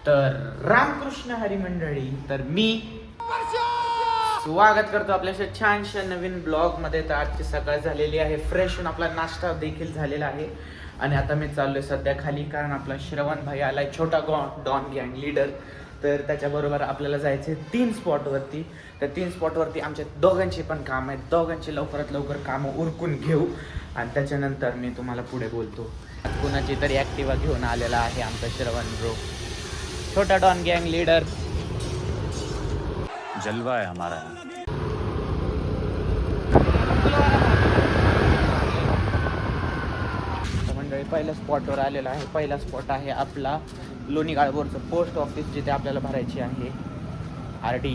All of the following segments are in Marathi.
तर रामकृष्ण हरी मंडळी, तर मी स्वागत करतो आपल्या छानशा नवीन ब्लॉग मध्ये. तर आजची सकाळ झालेली आहे, फ्रेश होऊन आपला नाश्ता देखील झालेला आहे आणि आता मी चाललोय सध्या खाली, कारण आपला श्रवण भाई आलाय, छोटा डॉन गँग लीडर. तर त्याच्याबरोबर आपल्याला जायचे 3 स्पॉटवरती. त्या 3 स्पॉटवरती आमच्या दोघांची पण काम आहेत, दोघांची लवकरात लवकर कामं उरकून घेऊ आणि त्याच्यानंतर मी तुम्हाला पुढे बोलतो. कुणाची तरी ॲक्टिवा घेऊन आलेला आहे आमचा श्रवण ब्रो, छोटा डॉन गँग लीडर. जलवा है हमारा. मंडळी पहिल्या स्पॉटवर आलेला आहे. पहिला स्पॉट आहे आपला लोणी गाळबोरचं पोस्ट ऑफिस, जिथे आपल्याला भरायची आहे RD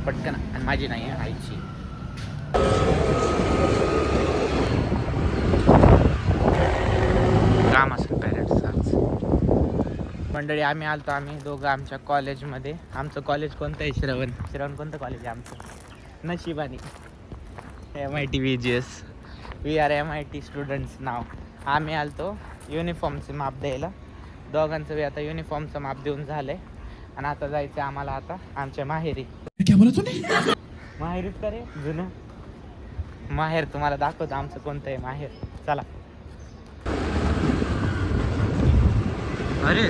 पटकन, आणि माझी नाही आहे, आईची. काम असेल पॅरेंट्स आज. मंडळी आम्ही दोघं आमच्या कॉलेजमध्ये. आमचं कॉलेज कोणतं आहे? श्रवण कोणतं कॉलेज आहे आमचं? नशिबानी MIT VGS. We are MIT students नाव. आम्ही आलतो युनिफॉर्मचे माप द्यायला. दोघांचं बी आता युनिफॉर्मचं माप देऊन झालंय आणि आता जायचं आम्हाला आता आमच्या माहेरी. माहेरीच करे जुनं माहेर तुम्हाला दाखवतो आमचं कोणतं आहे माहेर. चला. अरे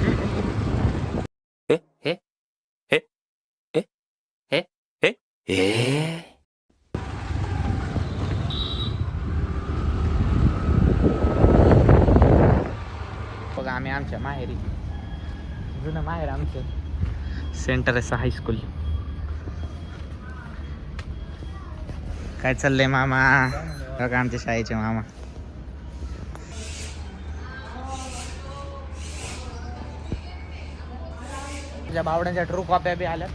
हे हे हे हे हे हे हे बघा, आम्ही आमच्या माहेरी. जुनं माहेर आमचं. सेंटर असं हायस्कूल. काय चाललंय मामा? बघा आमच्या शाळेचे मामा. तुझ्या बावड्यांच्या ट्रू कॉप्या बी आल्या.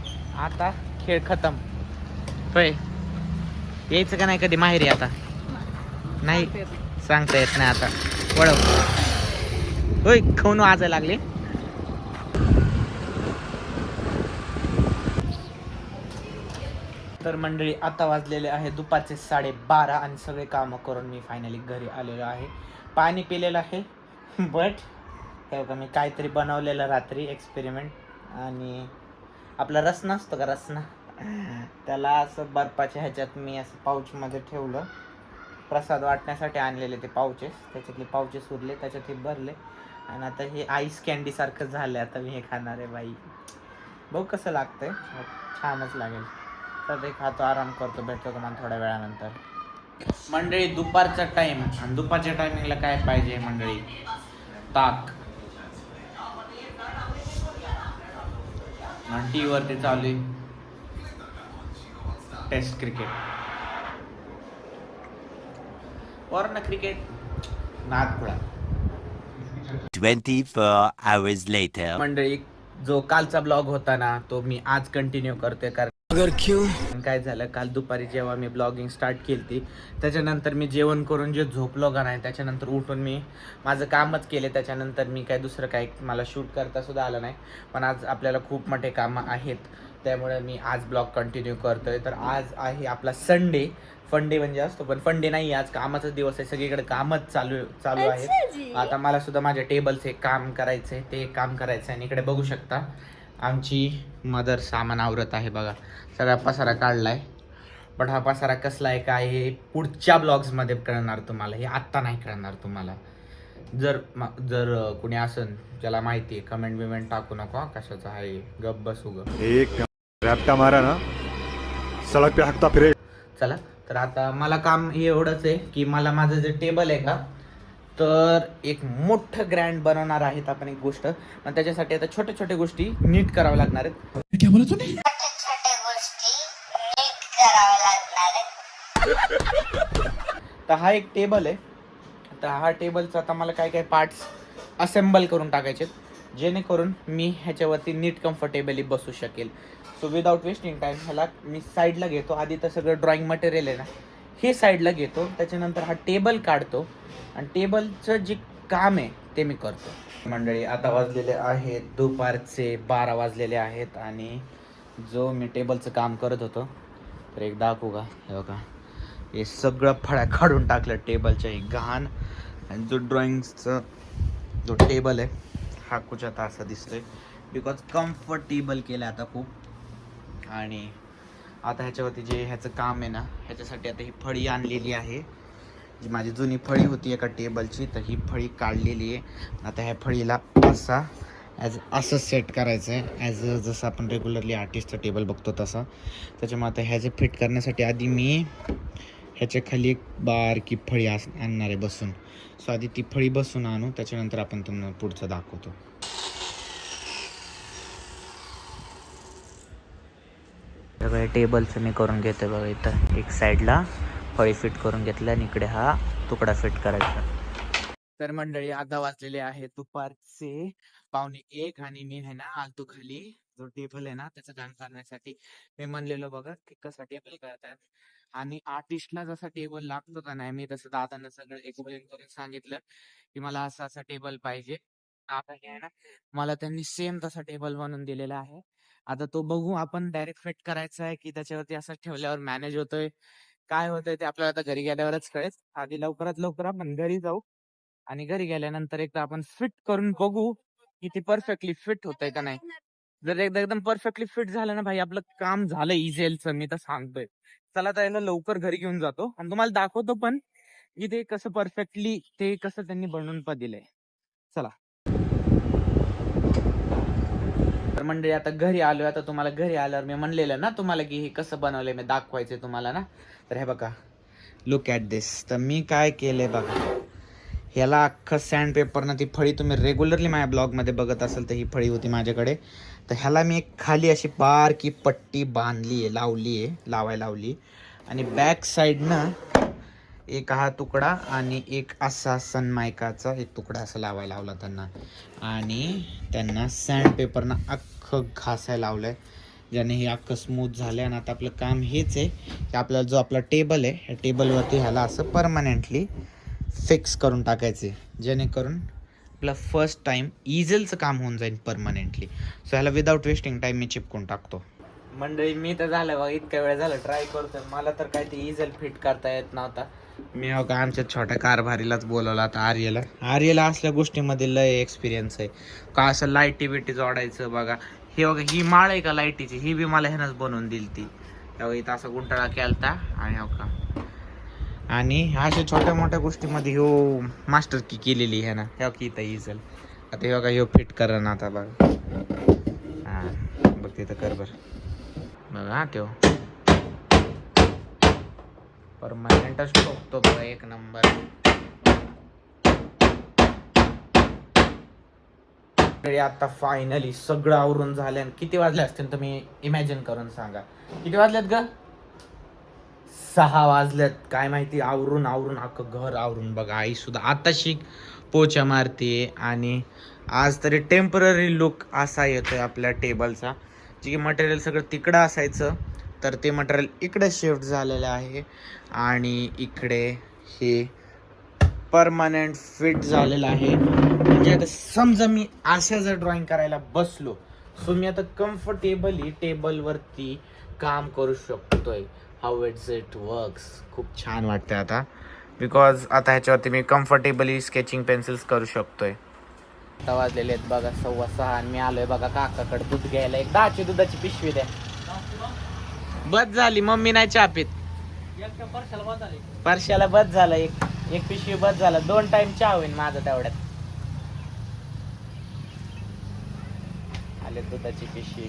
आता खेळ खतम. होय, यायचं का नाही कधी माहेरी? आता नाही सांगता येत नाही. आता वळव. होय, खाऊन वाजायला लागले. तर मंडळी आता वाजलेले आहे दुपारचे 12:30 आणि सगळे कामं करून मी फायनली घरी आलेलो आहे. पाणी पिलेलं आहे, बट हे बघा मी काहीतरी बनवलेलं रात्री एक्सपेरिमेंट. आणि आपला रसना असतो का, रसना, त्याला असं बर्फाच्या ह्याच्यात मी असं पाऊचमध्ये ठेवलं. प्रसाद वाटण्यासाठी आणलेले ते पाऊचेस, त्याच्यातले पाऊचेस उरले, त्याच्यात हे भरले आणि आता हे आईस कॅन्डी सारखं झालं. आता मी हे खाणार आहे बाई. बघू कसं लागतंय, छानच लागेल. तर ते खातो, आराम करतो, भेटतो तुम्हाला थोड्या वेळानंतर. मंडळी दुपारचा टाइम, आणि दुपारच्या टायमिंगला काय पाहिजे मंडळी? ताक. आणि टी वरती चालू आहे टेस्ट क्रिकेट. वरनं क्रिकेट नागपुडा. 24 hours later. मंडळी जो कालचा ब्लॉग होता ना, तो मी आज कंटिन्यू करतोय. कारण काय झालं, काल दुपारी जेव्हा मी ब्लॉगिंग स्टार्ट केली, त्याच्यानंतर मी जेवण करून जे झोपलो का नाही, त्याच्यानंतर उठून मी माझं कामच केले. त्याच्यानंतर मी काय दुसरं काय मला शूट करता सुद्धा आलं नाही. पण आज आपल्याला खूप मोठे कामं आहेत, त्यामुळे मी आज ब्लॉग कंटिन्यू करतोय. तर आज आहे आपला संडे. फंडे म्हणजे असतो, पण फंडे नाही, आज कामाचा दिवस आहे. सगळीकडे कामच चालू आहे. आता मला सुद्धा माझ्या टेबलचे काम करायचे, ते काम करायचं. आणि इकडे बघू शकता आमची मदर सामान आवरत आहे. बघा सगळा पसारा काढलाय, पण हा पसारा कसला आहे काय हे पुढच्या ब्लॉग्समध्ये कळणार तुम्हाला, हे आत्ता नाही कळणार तुम्हाला. जर कुणी असन ज्याला माहिती आहे, कमेंट बिमेंट टाकू नको कशाचं आहे, गप बसू ग. एक रॅपटा मारा ना, सडक पे हकता फिरे. चला, तर आता मला काम एवढंच आहे की मला माझं जे टेबल आहे का, तर एक मोठं ग्रँड बनवणार आहेत आपण एक गोष्ट. पण त्याच्यासाठी आता छोट्या छोट्या गोष्टी नीट कराव्या लागणार आहेत. क्या बोला तूने? तर हा एक टेबल आहे. तर हा टेबलचा आता मला काय काय पार्ट्स असेंबल करून टाकायचे, जेणेकरून मी ह्याच्यावरती नीट कम्फर्टेबली बसू शकेल. सो विदाउट वेस्टिंग टाईम ह्याला मी साईडला घेतो. आधी तर सगळं ड्रॉइंग मटेरियल आहे ना, हे साईडला घेतो. त्याच्यानंतर हा टेबल काढतो आणि टेबलचं जे काम आहे ते मी करतो. मंडळी आता वाजलेले आहेत दुपारचे 12 वाजलेले आहेत आणि जो मी टेबलचं काम करत होतो, तर एक दाखवू का, हे बघा हे सगळं फळ्या काढून टाकलं टेबलच्या, हे घाण. आणि जो ड्रॉइंगचा जो टेबल आहे हा कुठच्यात असा दिसतोय, बिकॉज कम्फर्टेबल केलं आता खूप. आणि आता ह्याच्यावरती जे ह्याचं काम आहे ना, ह्याच्यासाठी आता ही फळी आणलेली आहे. जी माझी जुनी फळी होती एका टेबलची, तर ही फळी काढलेली आहे. आता ह्या फळीला असं सेट करायचं आहे जसं आपण रेग्युलरली आर्टिस्टचं टेबल बघतो तसं. त्याच्यामुळे आता ह्याचे फिट करण्यासाठी आधी मी ह्याच्या खाली एक बारकी फळी आणणार आहे बसून. सो आधी ती फळी बसून आणू, त्याच्यानंतर आपण तुम्हाला पुढचं दाखवतो. सगळं टेबलचं मी करून घेतो बघा. इथं एक साईडला फळी फिट करून घेतलं आणि इकडे हा तुकडा फिट करायचा. तर मंडळी आता वाजलेले आहे दुपारचे 1:45 आणि मी आहे ना आलतो खाली. जो टेबल आहे ना त्याचं काम करण्यासाठी. मी म्हणलेलो बघा की कसा टेबल करतात, आणि आर्टिस्टला जसा टेबल लागतो का नाही, मी तसं दादांना सगळं एक्सप्लेन करून सांगितलं की मला असा असा टेबल पाहिजे. आता हे आहे ना, मला त्यांनी सेम तसा टेबल बनवून दिलेला आहे. आता तो बघू आपण, डायरेक्ट फिट करायचा आहे की त्याच्यावरती असं ठेवल्यावर मॅनेज होतोय, काय होतंय ते आपल्याला आता घरी गेल्यावरच कळेल. आधी लवकरात लवकर आपण घरी जाऊ आणि घरी गेल्यानंतर एकदा आपण फिट करून बघू की ती परफेक्टली फिट होतंय का नाही. जर एकदा एकदम परफेक्टली फिट झालं ना भाई, आपलं काम झालं इझेलचं, मी तर सांगतोय. चला तर याला लवकर घरी घेऊन जातो आणि तुम्हाला दाखवतो पण की ते कसं परफेक्टली, ते कसं त्यांनी बनवून पण दिलंय. चला तर मंडळी आता घरी आलोय. आता तुम्हाला घरी आल्यावर मी म्हणलेलं ना तुम्हाला की हे कसं बनवलंय मी दाखवायचंय तुम्हाला ना. तर हे बघा, लुक ॲट दिस. तर मी काय केलंय बघा, ह्याला अख्खं सँड पेपरनं ती फळी, तुम्ही रेग्युलरली माझ्या ब्लॉगमध्ये बघत असाल तर ही फळी होती माझ्याकडे. तर ह्याला मी एक खाली अशी बारकी पट्टी बांधली आहे, लावली. आणि बॅक साईडनं एक हा तुकडा आणि एक असा सनमायकाचा एक तुकडा असं लावायला लावला त्यांना. आणि त्यांना सँड पेपरनं अख्खं घासायला लावलंय, ज्याने हे अख्खं स्मूथ झालं. आणि आता आपलं काम हेच आहे की आपला जो आपला टेबल आहे, ह्या टेबलवरती ह्याला असं परमनंटली फिक्स करून टाकायचे, जेणेकरून आपलं फर्स्ट टाइम इझेलचं काम होऊन जाईल परमनंटली. सो ह्याला विदाऊट वेस्टिंग टाइम मी चिपकून टाकतो. मंडळी मी तर झालं बघा, इतक्या वेळ झालं ट्राय करतोय, मला तर काय ते इझेल फिट करता येत नव्हता. मी हो का आमच्या छोट्या कारभारीलाच बोलवला आता, आर्यला असल्या गोष्टीमध्ये लय एक्सपिरियन्स आहे. का असं लाईटी बिटी जोडायचं बघा. हे बघा, ही माळ आहे का लाईटीची, ही बी मला ह्यानंच बनवून दिली ती. इथं असा गुंटाळा केलता आणि हो का, आणि अशा छोट्या मोठ्या गोष्टीमध्ये ह्यो मास्टर की केलेली आहे ना. ह्या की इथं इझेल. आता हे बघा, ह्यो फिट करा ना आता बघा. हां बघ तिथं कर बरं बघा, त्यो परमनंटच ठोकतो बघा, एक नंबर. आता फायनली सगळं आवरून झालं. आणि किती वाजले असतील तुम्ही इमॅजिन करून सांगा. किती वाजलेत ग? 6 वाजलेत. काय माहिती, आवरून अख्खं घर आवरून बघा. आई सुद्धा आताशी पोचा मारते. आणि आज तरी टेम्पररी लुक असा येतोय आपल्या टेबलचा. जे की मटेरियल सगळं तिकडं असायचं, तर ते मटेरियल इकडे शिफ्ट झालेलं आहे. आणि इकडे हे परमनंट फिट झालेलं आहे. म्हणजे आता समजा मी अशा जर ड्रॉइंग करायला बसलो, सो मी आता कम्फर्टेबली टेबलवरती काम करू शकतोय. How it works. खूप छान वाटतंय आता, बिकॉज आता ह्याच्यावरती मी कम्फर्टेबली स्केचिंग पेन्सिल्स करू शकतोय. आता वाजलेले आहेत बघा 6:15 आणि मी आलोय बघा काकाकडे दूध घ्यायला. एक 10ची दुधाची पिशवी द्या. बस झाली, मम्मी नाही चहा पित. परशाला बस झालं, एक पिशवी बस झाला. 2 टाइम चहा होईल माझं तेवढ्यात. आले दुधाची पिशवी.